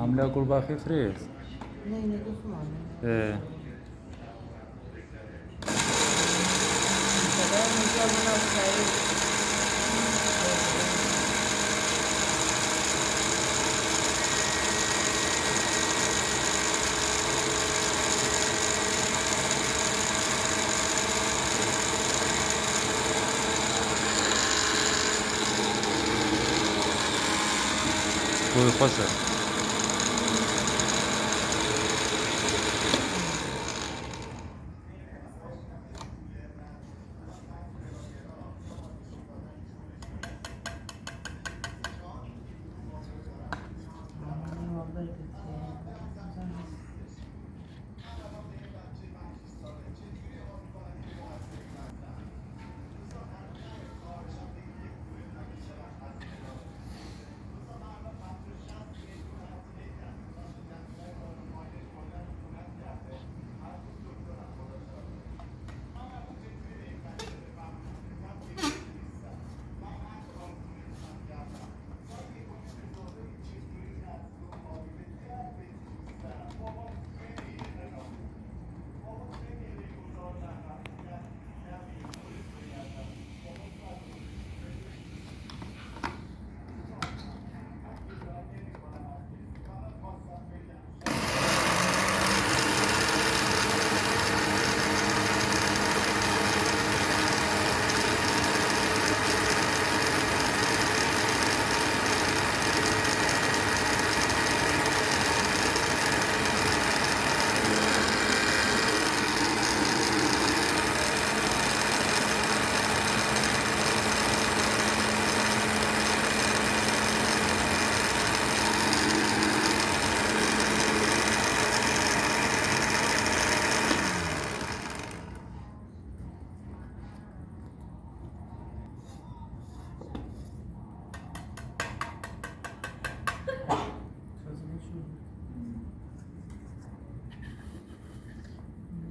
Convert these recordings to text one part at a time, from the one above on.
عاملها قرباخي فريز. Nej, nej, det får man. ايه Så där måste jag ha färdigt. ويخسر.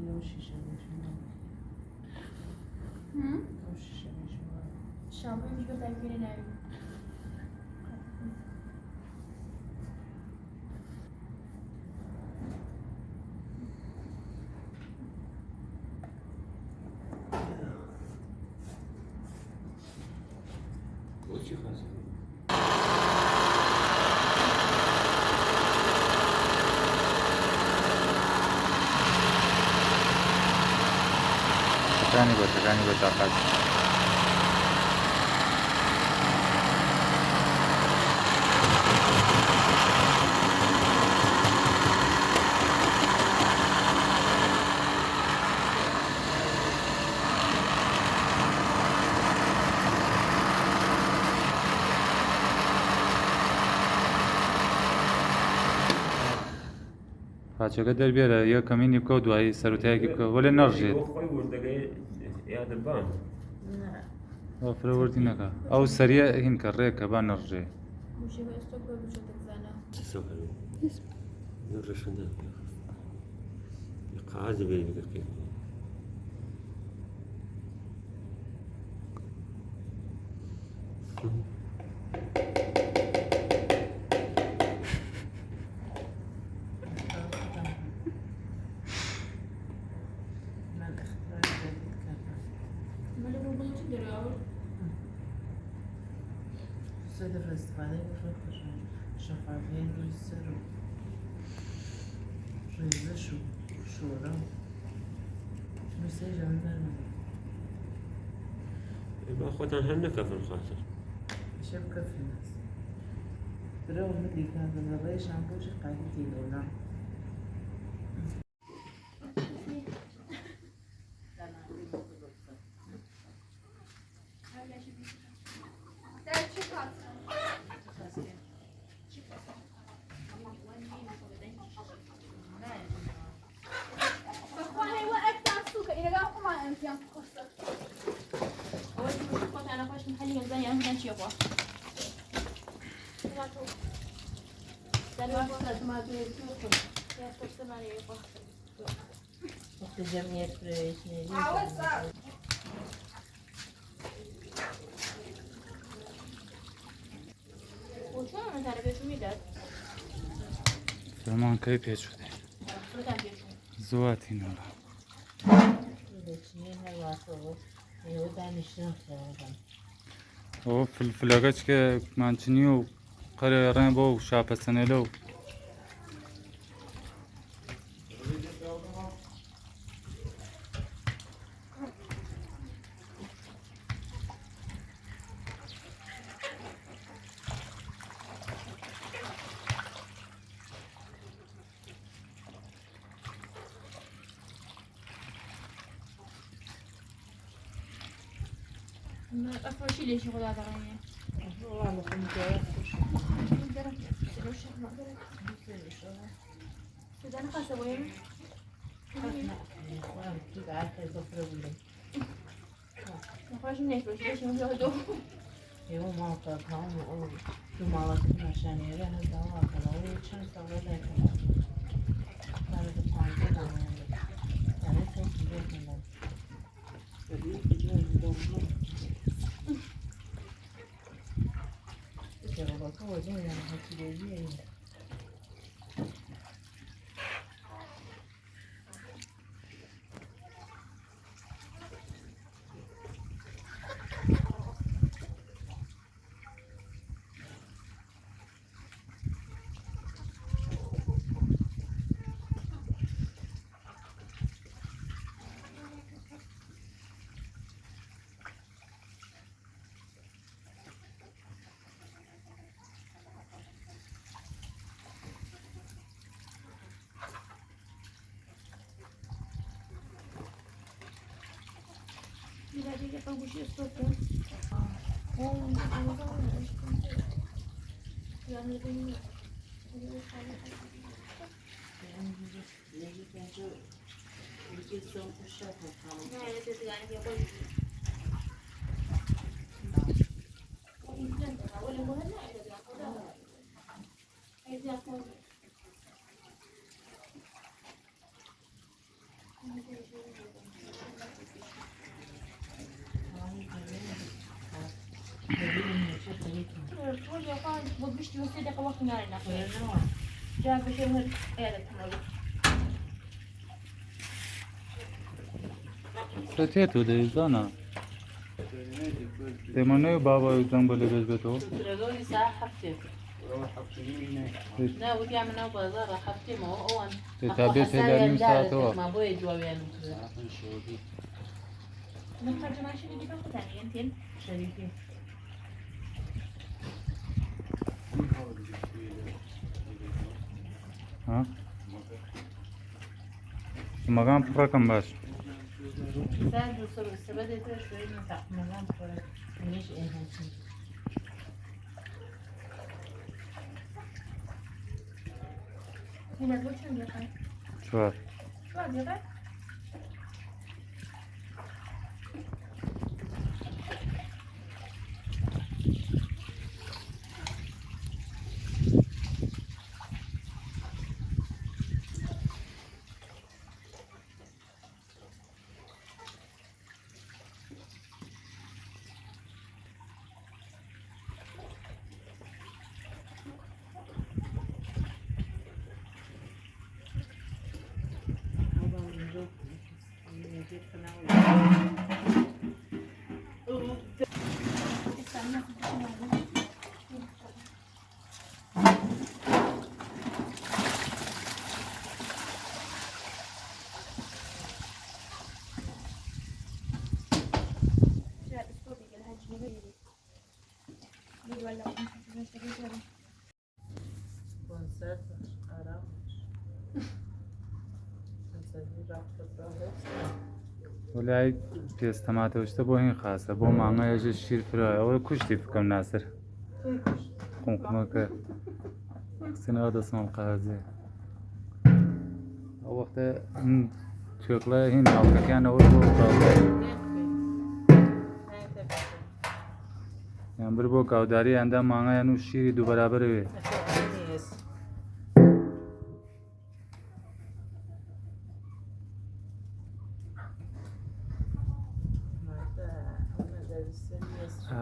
والله كنت الشامبو مش بتاكلي نايم. وش خاصة؟ تكاني بتاقات. فاتشەکە دەربێرە یەکەمینی بکە و دوایی سەرەتایەکی بکە وەلێ نەڕژێت. خوي وردقي يا دبان. لا فرەوەردی نەکە ئەو سەریە هینکە ڕێکە با نەڕژێ. وشي بقى استوكل بشوتك زانا. تسوي. نرشنا. يقعد بيني كيف. من اختراع جديد كان ما اللي بقول تقدر اقول صدر الاستفادة بفكر شفافية والسر رزش وشورى مساجة عندنا ما أخوتنا هنك في الخاطر. شبكة في الناس برو مدي كان من الريش عم بوجه قاعدتي دولا وقت جمعية فريش وشلون انا تعرف ايش ميداد؟ سلمان کی پیچ شده خودم بیرون زواتی نه بچینین هر واسه بود یه دانشجو کردم او فلفلاگاش که منچنیو قره رن با شاپ سنلو افرشی لیشی خدا دارم والله كنت جاي سيدنا خاصة وين؟ كنت عارفة يضفر ولا نخرج من نفرش ليش هم يهدوا يوم ما طلعهم أول يوم ما لقيت عشان يريح الدواء كانوا يتشن سووا ذاك كانوا بتعاملوا يعني كنت جاي من هو زين يعني هكذا إذا جيت أقول شيء صوته يعني بيني بقشت وسيدة قوة نارنا جاب بشيء من قيادة تمرد ستیتو دیزانا تمنای بابا یکم بله بز بتو ترى ساعة حفتي لا ودي عملنا بازار حفتي ما هو أون تتابع سيداني ساعتو ما بوي جوابين نخرج مع شيء نجيب أخو ثاني ينتين شريكي ها مقام رقم باش ساعة وصل السبادة ترى شوي من تحت مقام فرق ليش إيه هالشيء هنا تقول شو بيقال شوار شو بيقال كونسرت آرام مسجل رفت ولی ای پیستمات وشته با این خاصه با معنی یه شیر فرای اول کشتی فکر ناصر قمقمه که سنه دستم قاضی او وقت توکله هین آلکه کن اول با قاضی یعنی بر با قاوداری انده معنی نو شیری دو برابر وی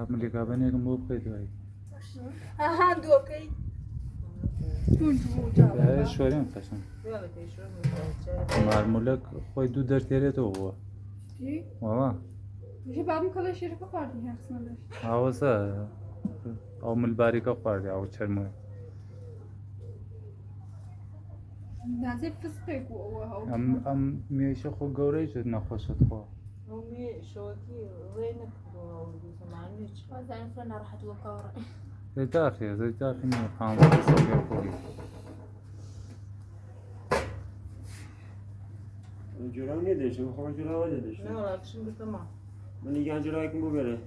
ملکه بنی که موب قید وی ها دوكي شۆرێن قەشەنگ بێڵێ پێشوە میوە مارمولەک خۆی دوو دەرتێرێتەوە بووە وەڵا میشه بعد میکنه شیره که خوردی هستم داشت ئاوەسە ئەو ملباریکە خواردی ئەو چەرمۆی نزدیک فسقه گو ئەم مێشە خۆ گەورەی شت نەخۆشت خۆ ئەومی شەوەکی ڕێ نەکردەوە زمانی چ وزن فلان راحت وكارة زەیتاخێ زەیتاخی نیە پانزە سەڵگە خۆی جورا نداشتم خب جورا نداشتم نەوەڵات چم بتەما من دیگه جورا کم ببره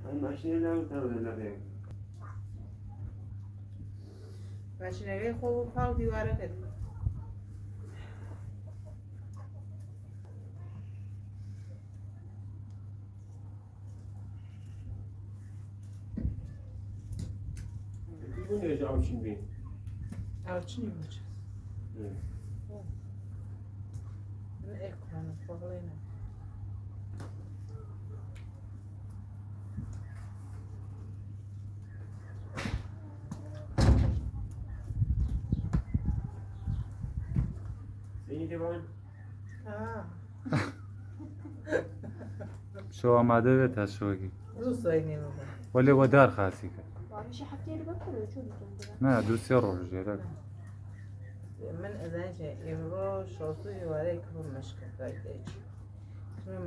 من ماشین نمیتونم ببرم ماشینەکەی خۆ بۆ پاڵ دیوارەکەت Bu ne avçın bey? ئاوچنی بچ من ئێکوانە خۆڵێنە Seni de ben. شۆ ئامادە بێت تا شۆکی زوو سوێنێ وەلێ وەدار خاسی کرد ومشي حتى اللي بكره شو نا دوو سێ ڕۆژ ژێرە من ئەزانجێ ئێمڕۆ شۆسو دیوارەیەک بۆ مەشکەکەی دەیچی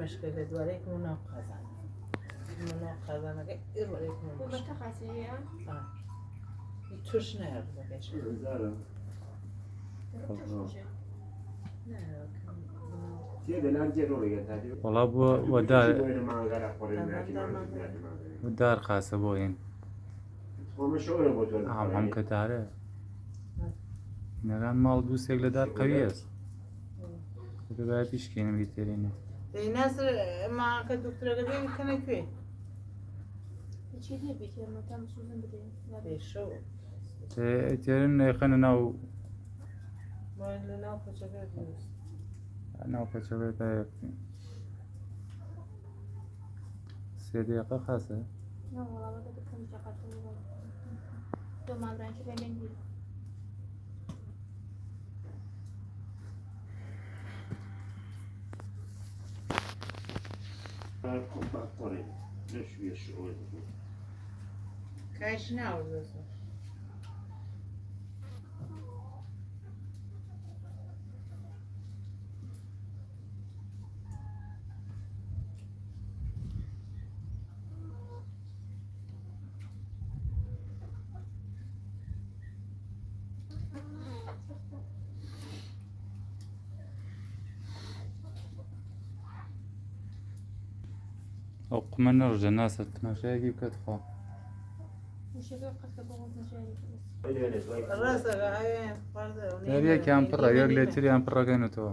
مەشکەکە دوارەیەک و ناو قازان ناو قازانەکەی ئێوەرێک وبتخسي توش نەهێڵ دەکەش Zara. ها Diye de lan diye oraya geldi. وەڵا بووە وەدار Böyle mangara koyayım. وەدار خاسە بۆ هێن Ama şöyle botur. هەم کە دارە نەگان ماڵ دوو سێک لە دار قەوی هەست دەبای پیشکێنم بیتێرێنێ دەی ناسر ماکە دکتۆرەکە بێ بکەنە کوێ شي دي بيت لما تم سوزن بدي پێشەوە تێرن نێخەنە ناو لە ناو پەچەکە دروست ناو پەچەوەی تا یەکتین سێ دقیقە خاسە لا والله ما بدك كم جاكرت تو ما برانش بين دي Bak oraya. Ne şu yaşı orada. کاش ناوردەسە ئەو قمە نەڕژە ناسە تماشایەکی بکەت خوا وش يقول قد كبرت مشاري ڕاستەکە هەیە خواردە یەکیان پڕە یەک لێتریان پڕەکەنەوە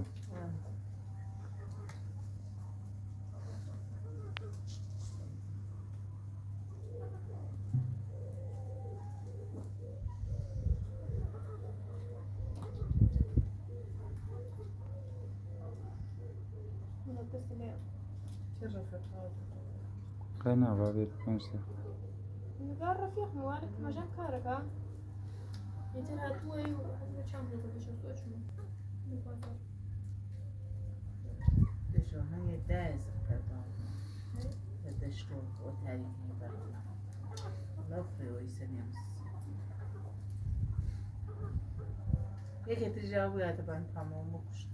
خەی نابا بێت بکەم شتێ قال رفيق موالك ما جاب كارك ها يترى توي وحنا شام بدو بشوف شنو پێشەوە هەیە دایز کردەوە لە دەشتۆ بۆ تاریکی بەرنا لەو خوێوەی سەنێمس یەکێ ترجا بوو یاتەبان پامەوە مەکوشت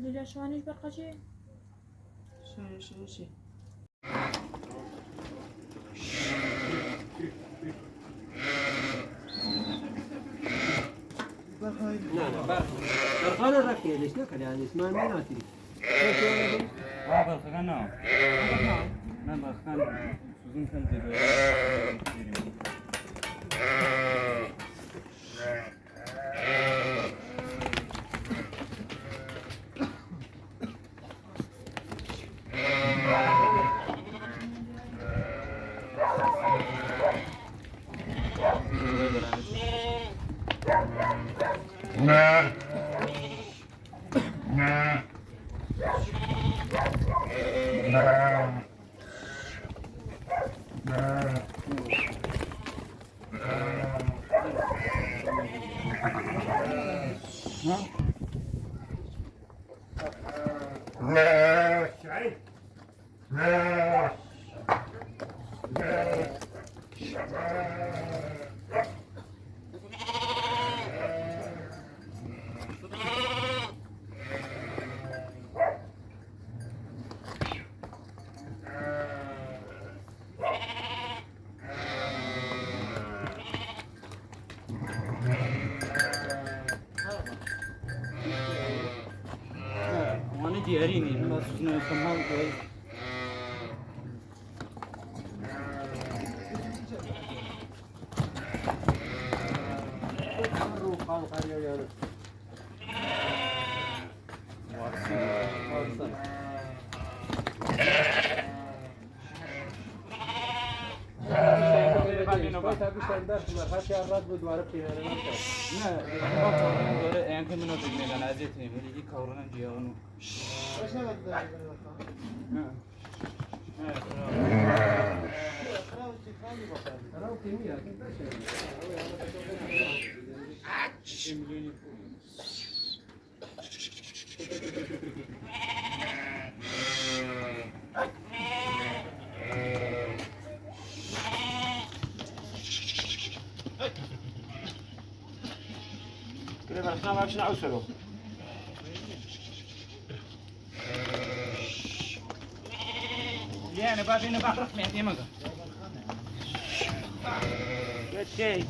سليلا شوانيش برقجي شو لا برخانة ركيه ليش نكل يعني اسمها مناتي برخەکە ناوە نان برخەکان سوزن کەم تێ شايف؟ وانا دياريني ما سوزنا يسمعون كويس. يمكن منو تجمع أنا أزيتني ملي كورونا جيانو. كده برسنا ما بشنا عسلو يعني بعدين بعرف مهدي مقا. شيء.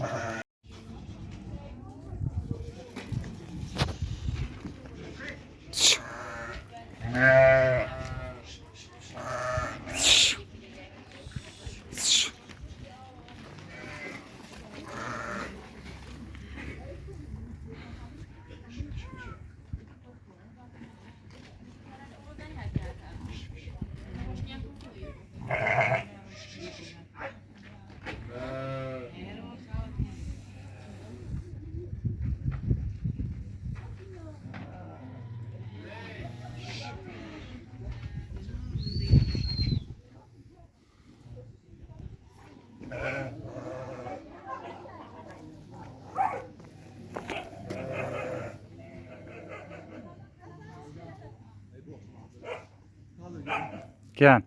كان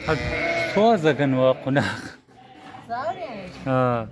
حد توازقن وقناخ صار يعني آه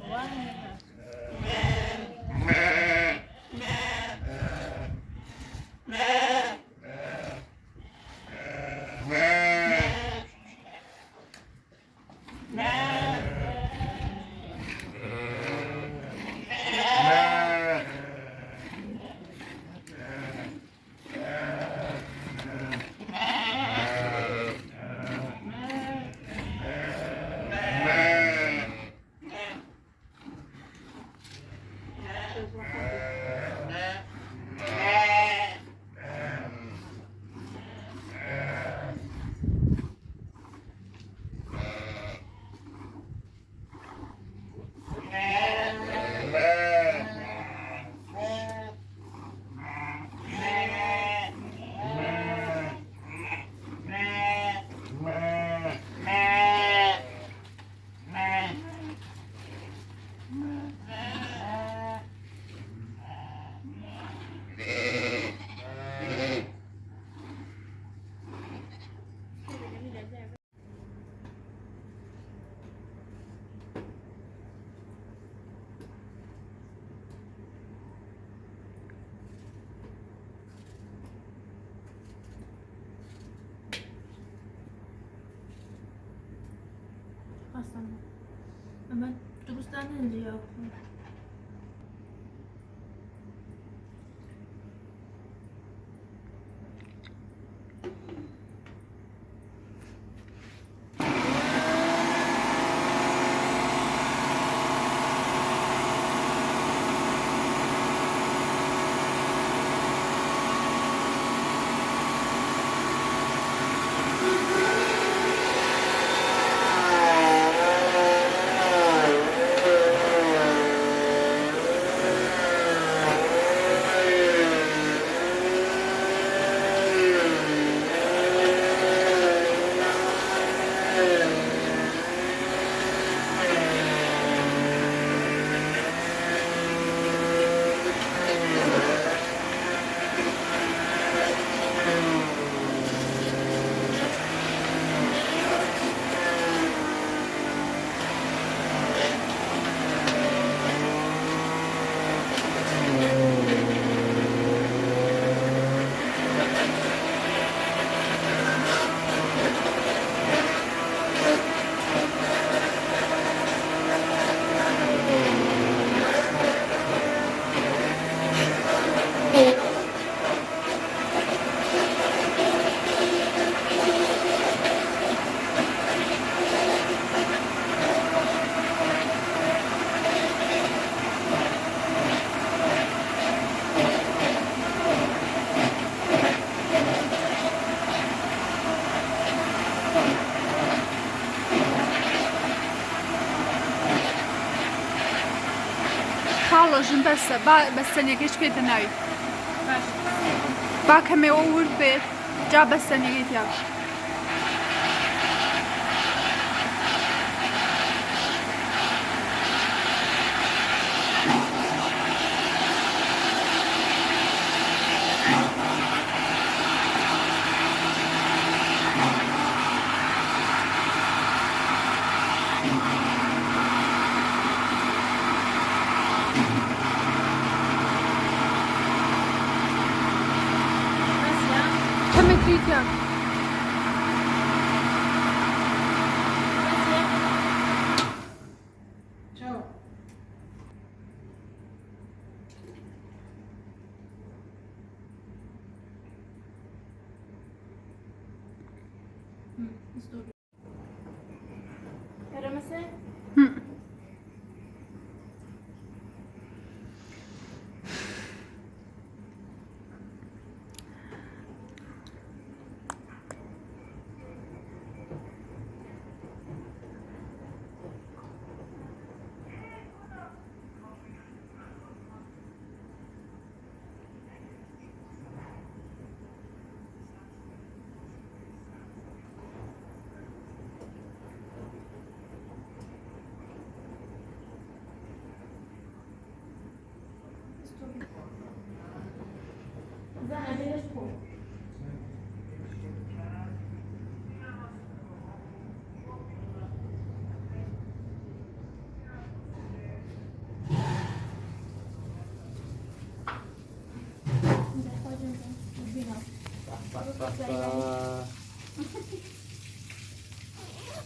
اصلا اما دوستان اینجا خاڵۆژم بەسە بەستەنیەکەش پێتە ناوی با کەمێوە ورد بێت جا بەستەنیەکەی تیا کەمێکی تیا Era مثلا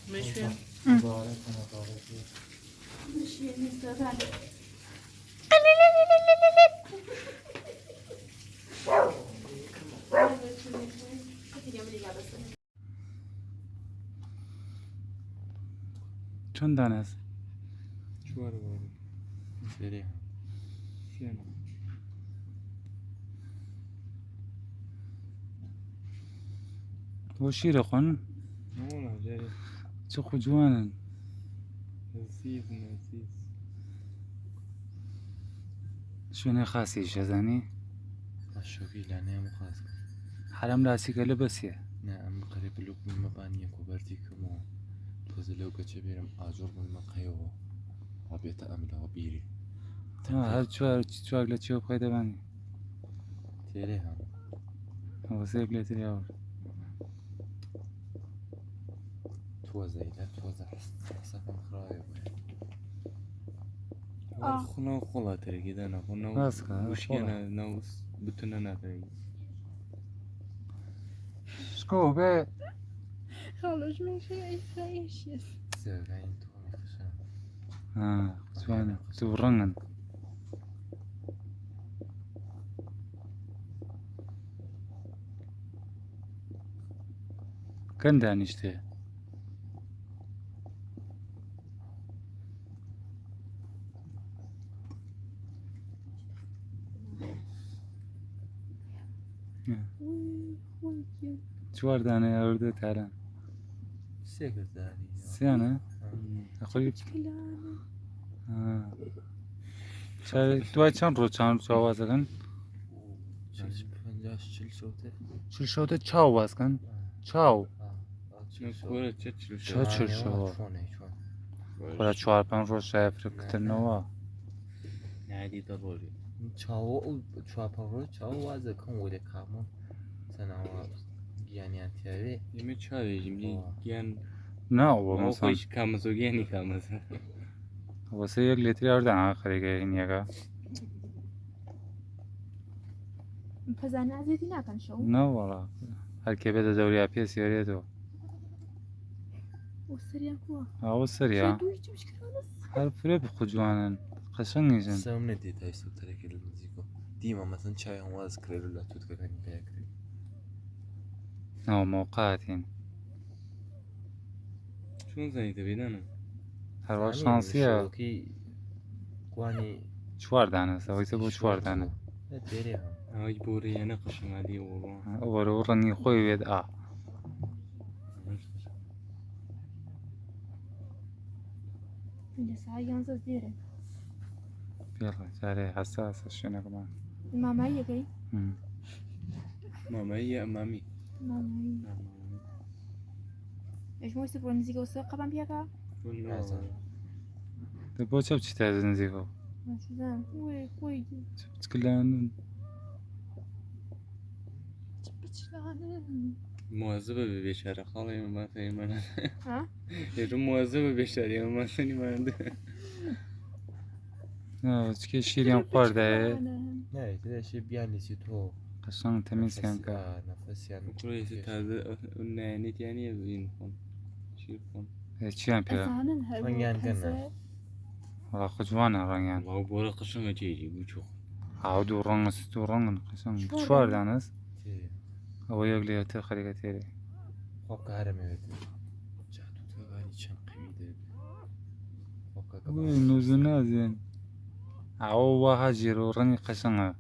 ماشي چند دانه است؟ چوار بار سری سیان تو شیر خون نمونه جاری چه خجوانن نزیز شونه خاصی شزنی الشوفي لعنة مخازن حرام راسي قال بسيه نعم قريب لوك من مبانية كوبرتي كمو توزلو كتبيرم آجر من مقايوه وبيت أملا وبيري هر چوار لچيو بخيده باني تيريها هو سيب لي ترياور توزي لا توزي حسافا خرايب آه. خنا خلا تركي دانا خنا راسك، وشينا نوس بتنا نتركي شكو بي خلاص ماشي ايش زين تومي خشان شوان تورنن كان دانشته چوار دانه آورده ترن سيكر داري سیانه اخوی دوای چند رو چاواز کن چلش پنجاش چل شوته چل شده چاواز کن چاو نكورة تشتشل چه چل شو خدا چهار پنج روز شاید کتر نوا عادي ضروري تشاو تشاو تشاو وازا كون ولا كامون سنوات يعني انتيابي يمي تشاوي جمدي جان نه و ما مثلا خوش كامزو جاني كامز واسه یک لیتری آوردن آخری که این یکا پزنه ازیدی نکن شو نه والا هر که بده دوری اپی سیاری تو و سريع كوا آو سریا شو هيك مشكلة هر فره بخجوانن قشنگ نیزن سام ندي تايسو تركي الموسيقى ديما مثلا تشاي واز كريلو لا توت كان بياكل نه موقعاتین شلون زني تبي انا هر وقت شانسیه كي قواني چوار دانه است وایسه بو چوار دانه تدريها هاي بوري انا قشم علي والله او رنگی خوی وید اللي ساعة ينزل زيرة يلا جاري حساس شنو كمان ماما هي جاي ماما هي امامي ماما هي ايش مو يسبرون نزيقة وساقة بام بيها تو با چه چی تازه نزیگو ما شو ذا وي تكلم مواظبة ببيشارة خالي ما ثاني ما ها يجو مواظبة ببيشارة ما ثاني ما عنده نه چه شیریم خورده لا ترى شيء بيان لسي تو قشنگ تمیز کن که نفس يعني كل يسيت هذا النانيت يعني يبين فون شير فون چی هم پیدا رنگان کنه. ولی خجوانه رنگان والله بورا قشنگ تيجي بوشو او دو رنگ است دو رنگ قشنگ چوار دانه است تي او یک لیتر خریده تیره خوك هرمي بيت جاتو تغاني شن قميدة خوك وی نوزونه زین او واها جیرو رنگ قشنگه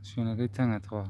شونه که تنگه تو